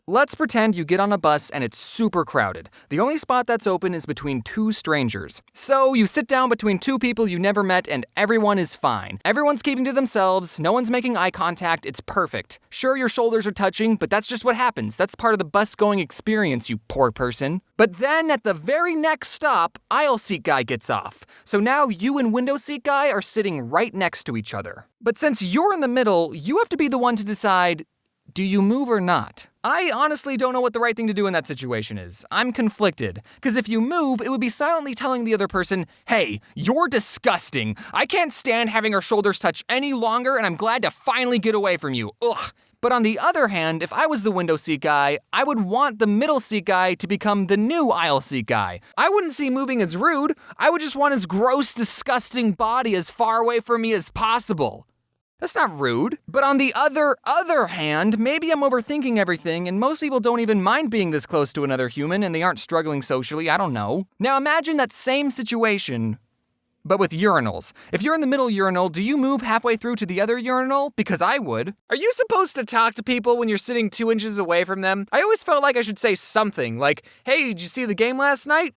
Let's pretend you get on a bus and it's super crowded. The only spot that's open is between two strangers. So you sit down between two people you never met and everyone is fine. Everyone's keeping to themselves, no one's making eye contact, it's perfect. Sure, your shoulders are touching, but that's just what happens. That's part of the bus-going experience, you poor person. But then at the very next stop, aisle seat guy gets off. So now you and window seat guy are sitting right next to each other. But since you're in the middle, you have to be the one to decide, do you move or not? I honestly don't know what the right thing to do in that situation is. I'm conflicted. Because if you move, it would be silently telling the other person, hey, you're disgusting. I can't stand having our shoulders touch any longer, and I'm glad to finally get away from you. Ugh. But on the other hand, if I was the window seat guy, I would want the middle seat guy to become the new aisle seat guy. I wouldn't see moving as rude. I would just want his gross, disgusting body as far away from me as possible. That's not rude. But on the other hand, maybe I'm overthinking everything and most people don't even mind being this close to another human and they aren't struggling socially, I don't know. Now imagine that same situation, but with urinals. If you're in the middle urinal, do you move halfway through to the other urinal? Because I would. Are you supposed to talk to people when you're sitting 2 inches away from them? I always felt like I should say something, like, hey, did you see the game last night?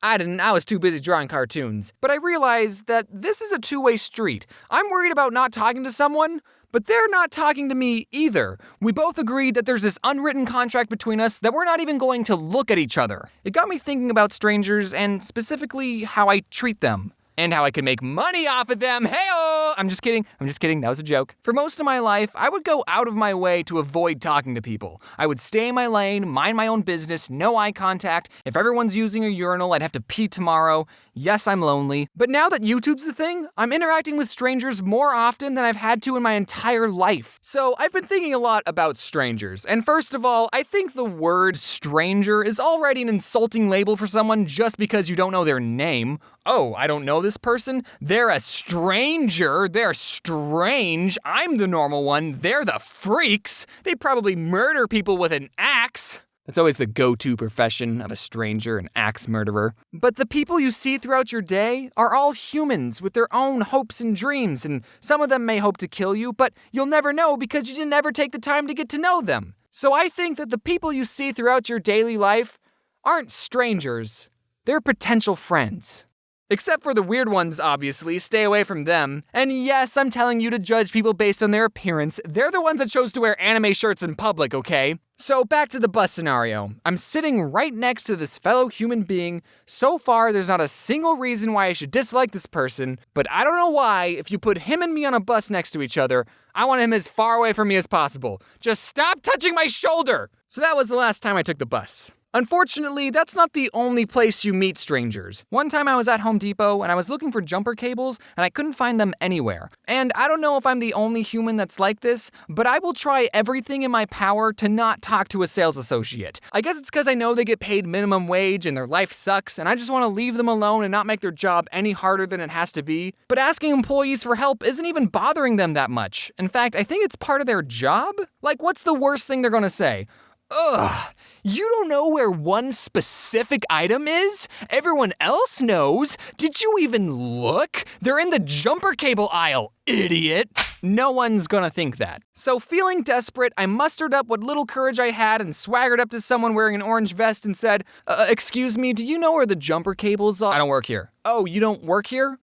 I didn't, I was too busy drawing cartoons. But I realized that this is a two-way street. I'm worried about not talking to someone, but they're not talking to me either. We both agreed that there's this unwritten contract between us that we're not even going to look at each other. It got me thinking about strangers and specifically how I treat them. And how I can make money off of them. Hey-oh! I'm just kidding. That was a joke. For most of my life, I would go out of my way to avoid talking to people. I would stay in my lane, mind my own business, no eye contact. If everyone's using a urinal, I'd have to pee tomorrow. Yes, I'm lonely. But now that YouTube's the thing, I'm interacting with strangers more often than I've had to in my entire life. So I've been thinking a lot about strangers. And first of all, I think the word stranger is already an insulting label for someone just because you don't know their name. Oh, I don't know this person? They're a stranger. They're strange. I'm the normal one. They're the freaks. They probably murder people with an axe. That's always the go-to profession of a stranger, an axe murderer. But the people you see throughout your day are all humans with their own hopes and dreams, and some of them may hope to kill you, but you'll never know because you didn't ever take the time to get to know them. So I think that the people you see throughout your daily life aren't strangers. They're potential friends. Except for the weird ones, obviously, stay away from them. And yes, I'm telling you to judge people based on their appearance. They're the ones that chose to wear anime shirts in public, okay? So back to the bus scenario. I'm sitting right next to this fellow human being. So far, there's not a single reason why I should dislike this person, but I don't know why, if you put him and me on a bus next to each other, I want him as far away from me as possible. Just stop touching my shoulder! So that was the last time I took the bus. Unfortunately, that's not the only place you meet strangers. One time I was at Home Depot and I was looking for jumper cables and I couldn't find them anywhere. And I don't know if I'm the only human that's like this, but I will try everything in my power to not talk to a sales associate. I guess it's because I know they get paid minimum wage and their life sucks and I just want to leave them alone and not make their job any harder than it has to be. But asking employees for help isn't even bothering them that much. In fact, I think it's part of their job. Like, what's the worst thing they're gonna say? Ugh, you don't know where one specific item is? Everyone else knows. Did you even look? They're in the jumper cable aisle, idiot. No one's gonna think that. So feeling desperate, I mustered up what little courage I had and swaggered up to someone wearing an orange vest and said, excuse me, do you know where the jumper cables are? I don't work here. Oh, you don't work here?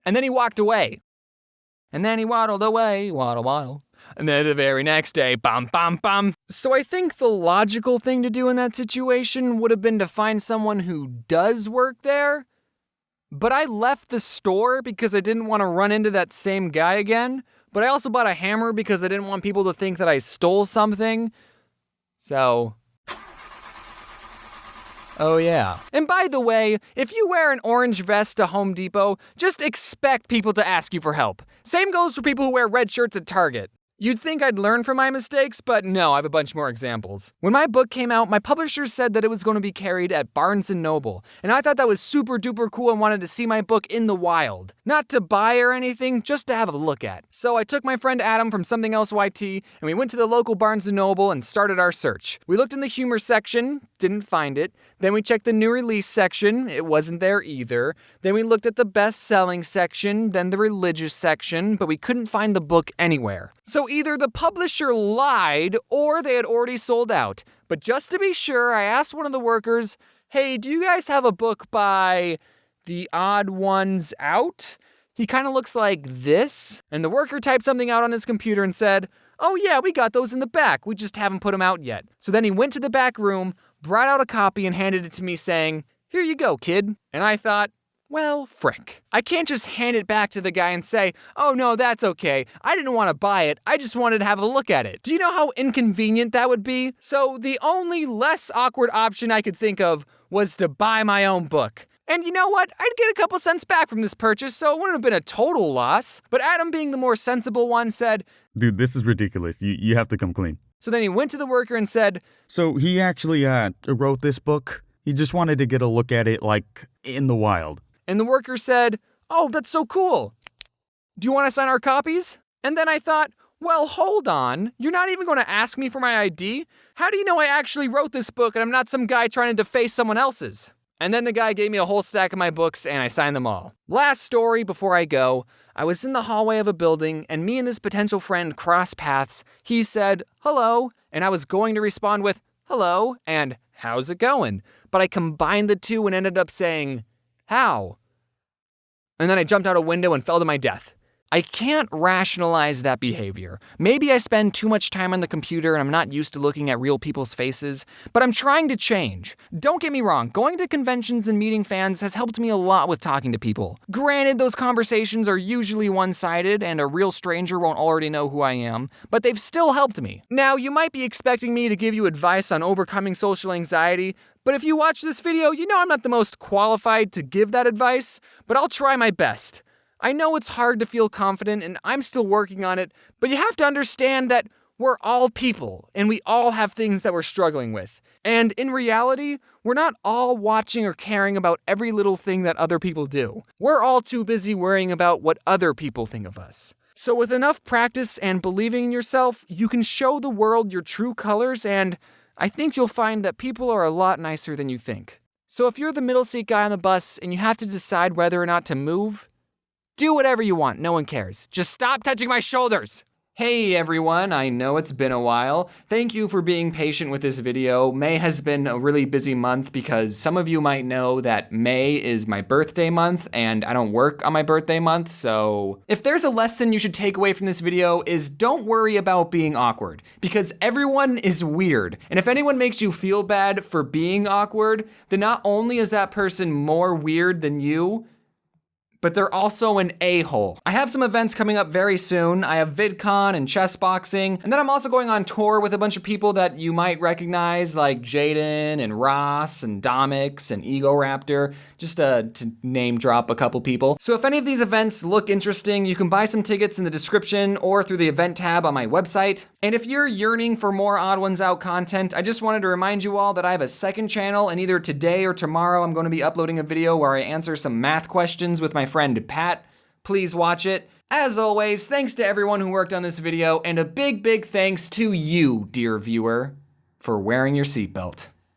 And then he walked away. And then he waddled away, waddle. And then the very next day, bam, bam, bam. So I think the logical thing to do in that situation would have been to find someone who does work there. But I left the store because I didn't want to run into that same guy again. But I also bought a hammer because I didn't want people to think that I stole something. So... oh yeah. And by the way, if you wear an orange vest to Home Depot, just expect people to ask you for help. Same goes for people who wear red shirts at Target. You'd think I'd learn from my mistakes, but no, I have a bunch more examples. When my book came out, my publisher said that it was going to be carried at Barnes & Noble, and I thought that was super duper cool and wanted to see my book in the wild. Not to buy or anything, just to have a look at. So I took my friend Adam from Something Else YT, and we went to the local Barnes & Noble and started our search. We looked in the humor section, didn't find it. Then we checked the new release section, it wasn't there either. Then we looked at the best-selling section, then the religious section, but we couldn't find the book anywhere. So either the publisher lied or they had already sold out. But just to be sure, I asked one of the workers, hey, do you guys have a book by The Odd Ones Out? He kind of looks like this. And the worker typed something out on his computer and said, oh yeah, we got those in the back. We just haven't put them out yet. So then he went to the back room, brought out a copy and handed it to me saying, here you go, kid. And I thought, well, frick. I can't just hand it back to the guy and say, oh no, that's okay. I didn't want to buy it. I just wanted to have a look at it. Do you know how inconvenient that would be? So the only less awkward option I could think of was to buy my own book. And you know what? I'd get a couple cents back from this purchase, so it wouldn't have been a total loss. But Adam, being the more sensible one, said, dude, this is ridiculous. You have to come clean. So then he went to the worker and said, so he actually wrote this book. He just wanted to get a look at it, like, in the wild. And the worker said, oh, that's so cool. Do you want to sign our copies? And then I thought, well, hold on. You're not even going to ask me for my ID? How do you know I actually wrote this book and I'm not some guy trying to deface someone else's? And then the guy gave me a whole stack of my books and I signed them all. Last story before I go. I was in the hallway of a building and me and this potential friend crossed paths. He said, hello, and I was going to respond with, hello, and how's it going? But I combined the two and ended up saying, how? And then I jumped out a window and fell to my death. I can't rationalize that behavior. Maybe I spend too much time on the computer and I'm not used to looking at real people's faces, but I'm trying to change. Don't get me wrong, going to conventions and meeting fans has helped me a lot with talking to people. Granted, those conversations are usually one-sided and a real stranger won't already know who I am, but they've still helped me. Now, you might be expecting me to give you advice on overcoming social anxiety, but if you watch this video, you know I'm not the most qualified to give that advice, but I'll try my best. I know it's hard to feel confident and I'm still working on it, but you have to understand that we're all people and we all have things that we're struggling with. And in reality, we're not all watching or caring about every little thing that other people do. We're all too busy worrying about what other people think of us. So with enough practice and believing in yourself, you can show the world your true colors, and I think you'll find that people are a lot nicer than you think. So if you're the middle seat guy on the bus and you have to decide whether or not to move, do whatever you want, no one cares. Just stop touching my shoulders. Hey everyone, I know it's been a while. Thank you for being patient with this video. May has been a really busy month because some of you might know that May is my birthday month and I don't work on my birthday month, so if there's a lesson you should take away from this video is don't worry about being awkward because everyone is weird. And if anyone makes you feel bad for being awkward, then not only is that person more weird than you, but they're also an a-hole. I have some events coming up very soon. I have VidCon and chess boxing, and then I'm also going on tour with a bunch of people that you might recognize, like Jaden and Ross and Domix and Egoraptor, just to name drop a couple people. So if any of these events look interesting, you can buy some tickets in the description or through the event tab on my website. And if you're yearning for more Odd Ones Out content, I just wanted to remind you all that I have a second channel, and either today or tomorrow I'm going to be uploading a video where I answer some math questions with my friend Pat. Please watch it. As always, thanks to everyone who worked on this video, and a big thanks to you, dear viewer, for wearing your seatbelt.